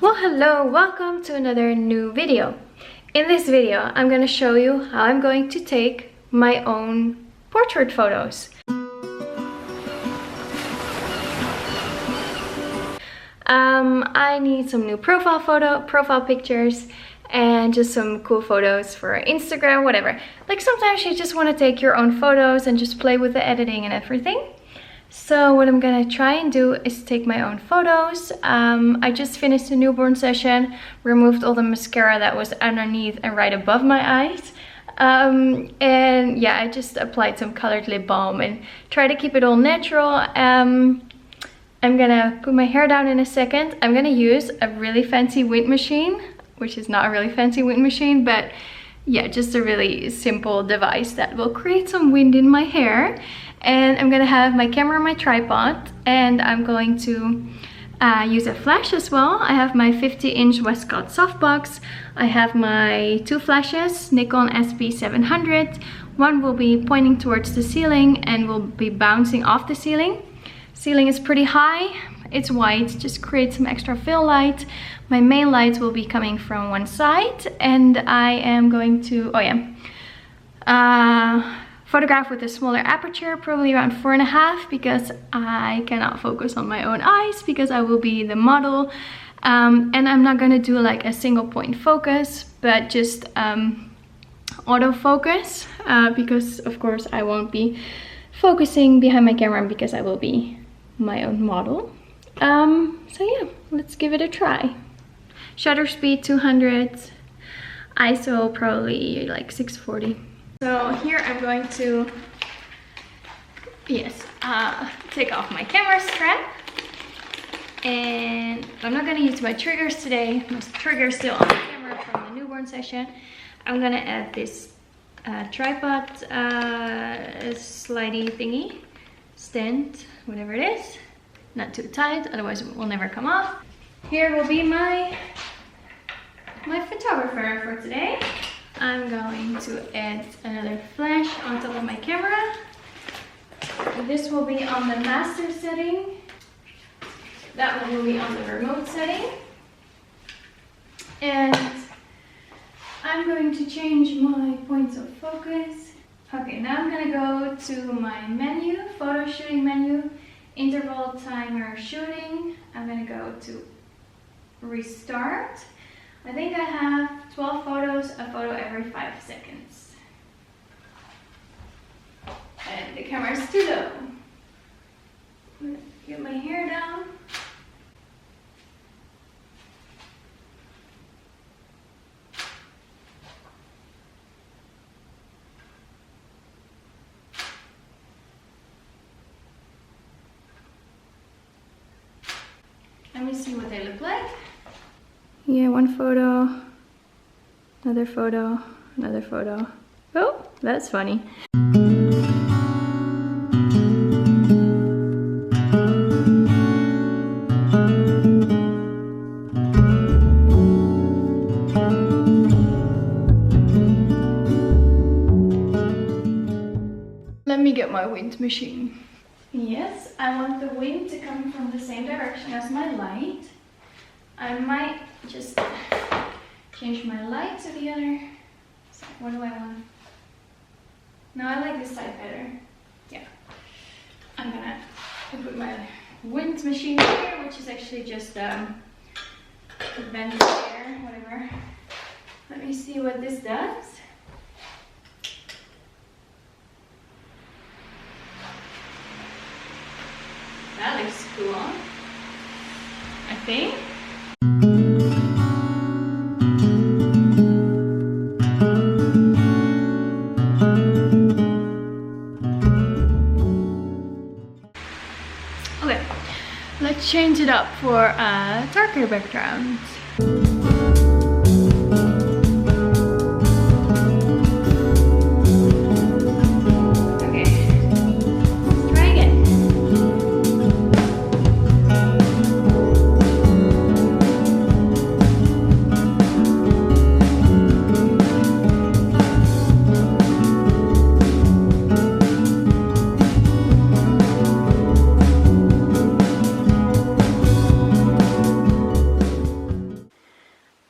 Well, hello, welcome to another new video. In this video, I'm going to show you how I'm going to take my own portrait photos. I need some new profile pictures, and just some cool photos for Instagram, whatever. Like sometimes you just want to take your own photos and just play with the editing and everything. So what I'm gonna try and do is take my own photos. I just finished a newborn session, removed all the mascara that was underneath and right above my eyes. And yeah, I just applied some colored lip balm and try to keep it all natural. I'm gonna put my hair down in a second. I'm gonna use a really fancy wind machine, which is not a really fancy wind machine, but yeah, just a really simple device that will create some wind in my hair. And I'm gonna have my camera on my tripod, and I'm going to use a flash as well. I have my 50-inch Westcott softbox. I have my two flashes, Nikon SP700. One will be pointing towards the ceiling and will be bouncing off the ceiling. Ceiling is pretty high, it's white, just create some extra fill light. My main light will be coming from one side, and I am going to, photograph with a smaller aperture, probably around 4.5, because I cannot focus on my own eyes because I will be the model. And I'm not gonna do like a single point focus, but just autofocus, because of course I won't be focusing behind my camera because I will be my own model. So yeah, let's give it a try. Shutter speed 200, ISO probably like 640. So here I'm going to, take off my camera strap. And I'm not going to use my triggers today. My trigger's still on the camera from the newborn session. I'm going to add this tripod slidey thingy, stand, whatever it is. Not too tight, otherwise it will never come off. Here will be my photographer for today. I'm going to add another flash on top of my camera. This will be on the master setting. That one will be on the remote setting. And I'm going to change my points of focus. Okay, now I'm going to go to my menu, photo shooting menu, interval timer shooting. I'm going to go to restart. I think I have 12 photos, a photo every 5 seconds. And the camera is too low. I'm gonna get my hair down. Let me see what they look like. Yeah, one photo, another photo, another photo. Oh, that's funny. Let me get my wind machine. Yes, I want the wind to come from the same direction as my light. I might just change my light to the other side. What do I want? No, I like this side better. Yeah. I'm gonna put my wind machine here, which is actually just a vent air, whatever. Let me see what this does. That looks cool, I think. Okay, let's change it up for a darker background.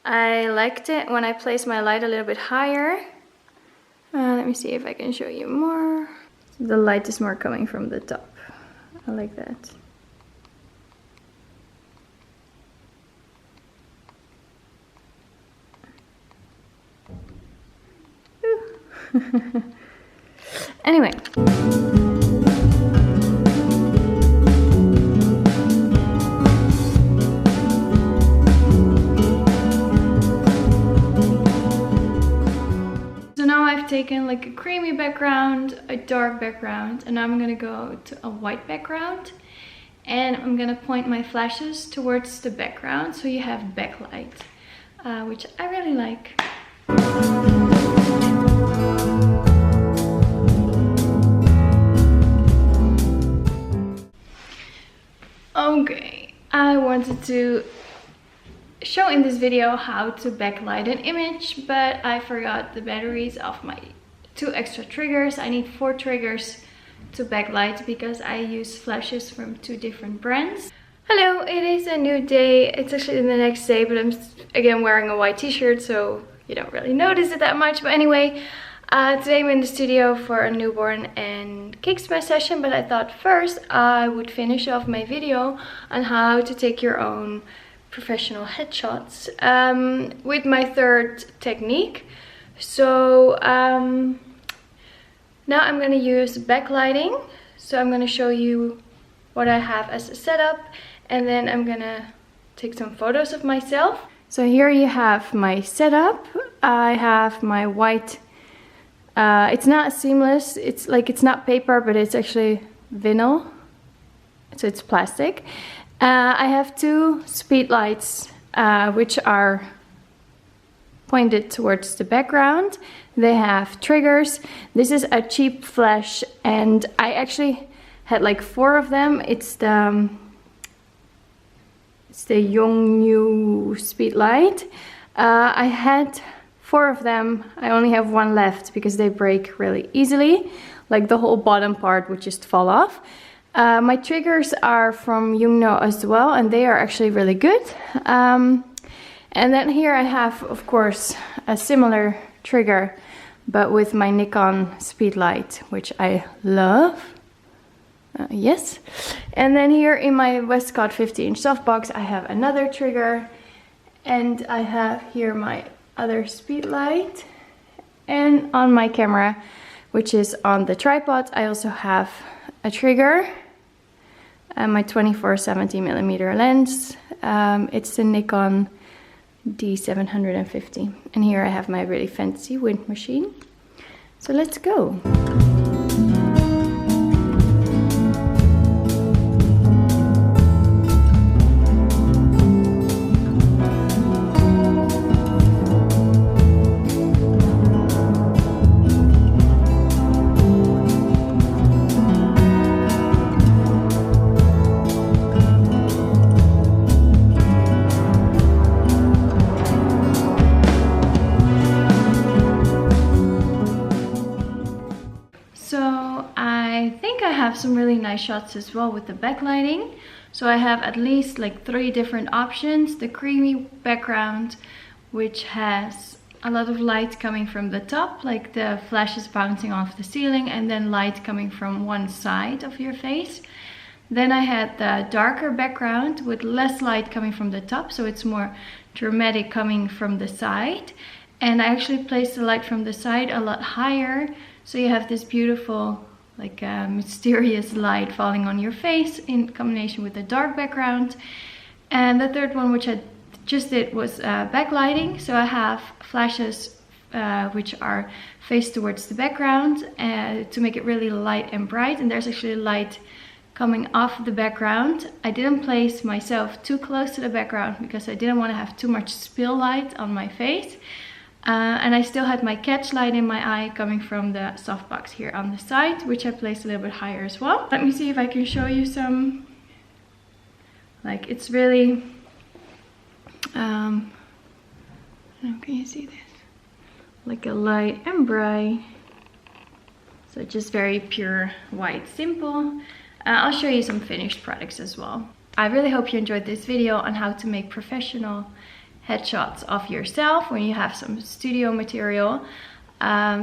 I liked it when I placed my light a little bit higher. Let me see if I can show you more. The light is more coming from the top. I like that. Anyway. So now I've taken like a creamy background, a dark background, and now I'm gonna go to a white background. And I'm gonna point my flashes towards the background so you have backlight, which I really like. Okay, I wanted to show in this video how to backlight an image, but I forgot the batteries of my 2 extra triggers. I need 4 triggers to backlight because I use flashes from 2 different brands. Hello, it is a new day. It's actually the next day, but I'm again wearing a white t-shirt, so you don't really notice it that much. But anyway, today I'm in the studio for a newborn and cake smash session, but I thought first I would finish off my video on how to take your own professional headshots with my 3rd technique. So now I'm going to use backlighting. So I'm going to show you what I have as a setup, and then I'm going to take some photos of myself. So here you have my setup. I have my white, it's not seamless, it's not paper, but it's actually vinyl, so it's plastic. I have 2 speed lights which are pointed towards the background. They have triggers. This is a cheap flash, and I actually had like 4 of them. It's the Yongnu speed light. I had 4 of them. I only have 1 left because they break really easily. Like the whole bottom part would just fall off. My triggers are from Yongnu as well, and they are actually really good. And then here I have, of course, a similar trigger, but with my Nikon speed light, which I love. Yes. And then here in my Westcott 50-inch softbox, I have another trigger, and I have here my other speed light. And on my camera, which is on the tripod, I also have a trigger. My 24-70mm lens. It's the Nikon D750, and here I have my really fancy wind machine. So let's go. Some really nice shots as well with the backlighting. So I have at least like 3 different options. The creamy background, which has a lot of light coming from the top, like the flashes bouncing off the ceiling, and then light coming from one side of your face. Then I had the darker background with less light coming from the top, so it's more dramatic coming from the side. And I actually placed the light from the side a lot higher, so you have this beautiful like a mysterious light falling on your face in combination with the dark background. And the 3rd one, which I just did, was backlighting. So I have flashes which are faced towards the background to make it really light and bright, and there's actually light coming off the background. I didn't place myself too close to the background because I didn't want to have too much spill light on my face. And I still had my catch light in my eye coming from the softbox here on the side, which I placed a little bit higher as well. Let me see if I can show you some. Like, it's really can you see this? Like a light and bright. So just very pure white, simple. I'll show you some finished products as well. I really hope you enjoyed this video on how to make professional headshots of yourself when you have some studio material,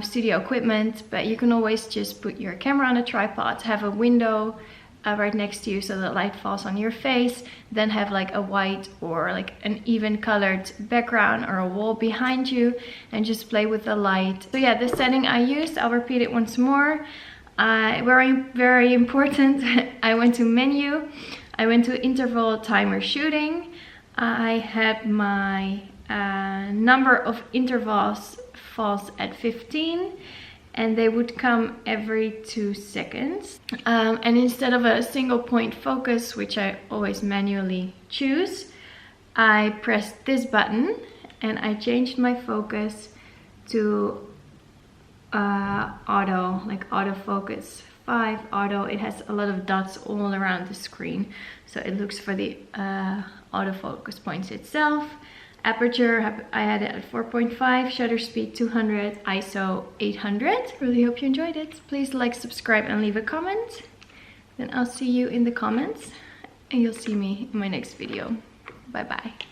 studio equipment, but you can always just put your camera on a tripod, have a window right next to you so that light falls on your face, then have like a white or like an even colored background or a wall behind you, and just play with the light. So yeah, the setting I used, I'll repeat it once more. Very important. I went to menu, I went to interval timer shooting. I had my number of intervals falls at 15, and they would come every 2 seconds. And instead of a single point focus, which I always manually choose, I pressed this button and I changed my focus to auto, like autofocus 5 auto. It has a lot of dots all around the screen, so it looks for the autofocus points itself. Aperture, I had it at 4.5, shutter speed 200, ISO 800. Really hope you enjoyed it. Please like, subscribe, and leave a comment. Then I'll see you in the comments, and you'll see me in my next video. Bye bye.